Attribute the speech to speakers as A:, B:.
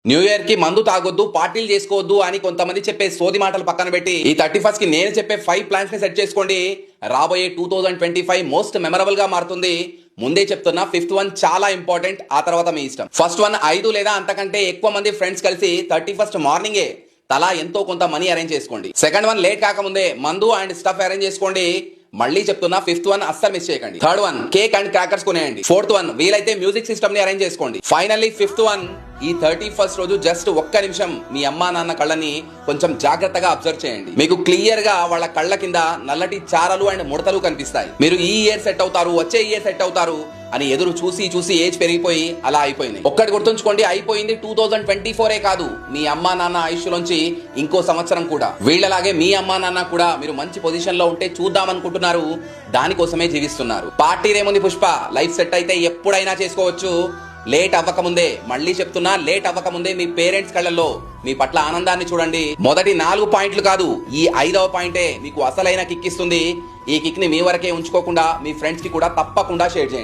A: New year కి మందు తాగొద్దు, పార్టీలు చేసుకోవద్దు అని కొంతమంది చెప్పే సోది మాటలు పక్కన పెట్టి ఈ 31st కి నేను చెప్పే 5 ప్లాన్స్ ని సెట్ చేసుకోండి. రాబోయే 2025 మోస్ట్ మెమరబుల్ గా మారుతుంది. ముందే చెప్తున్నా, 5th వన్ చాలా ఇంపార్టెంట్, ఆ తర్వాత మీ ఇష్టం. ఫస్ట్ వన్, 5 లేదా అంతకంటే ఎక్కువ మంది ఫ్రెండ్స్ కలిసి 31st మార్నింగే తలా ఎంతో కొంత మనీ అరేంజ్ చేసుకోండి. సెకండ్ వన్, లేట్ కాకముందే మందు అండ్ స్టఫ్ అరేంజ్ చేసుకోండి. మళ్ళీ చెప్తున్నా, 5th వన్ అస్సలు మిస్ చేయకండి. Third one, cake and crackers కొనేయండి. ఫోర్త్ వన్, వీలైతే మ్యూజిక్ సిస్టమ్ ని అరేంజ్ చేసుకోండి. ఫైనల్లీ 5th వన్, ఈ 31st రోజు జస్ట్ ఒక్క నిమిషం మీ అమ్మా నాన్న కళ్ళని కొంచెం జాగ్రత్తగా అబ్జర్వ్ చేయండి. మీకు క్లియర్ గా వాళ్ళ కళ్ళ కింద నల్లటి చారలు అండ్ ముడతలు కనిపిస్తాయి. మీరు ఈ ఇయర్ సెట్ అవుతారు, వచ్చే ఇయర్ సెట్ అవుతారు అని ఎదురు చూసి ఏజ్ పెరిగిపోయి అలా అయిపోయింది. ఒక్కటి గుర్తుంచుకోండి, అయిపోయింది 2024 కాదు, మీ అమ్మా నాన్న ఆయుష్లోంచి ఇంకో సంవత్సరం కూడా. వీళ్ళలాగే మీ అమ్మా నాన్న కూడా మీరు మంచి పొజిషన్ లో ఉంటే చూద్దాం అనుకుంటున్నారు, దానికోసమే జీవిస్తున్నారు. పార్టీరేముంది పుష్ప, లైఫ్ సెట్ అయితే ఎప్పుడైనా చేసుకోవచ్చు. లేట్ అవ్వకముందే, మళ్ళీ చెప్తున్నా, లేట్ అవ్వకముందే మీ పేరెంట్స్ కళ్ళల్లో మీ పట్ల ఆనందాన్ని చూడండి. మొదటి 4 పాయింట్లు కాదు, ఈ 5వ పాయింటే మీకు అసలైన కిక్ ఇస్తుంది. ఈ కిక్ ని మీ వరకే ఉంచుకోకుండా మీ ఫ్రెండ్స్ కి కూడా తప్పకుండా షేర్ చేయండి.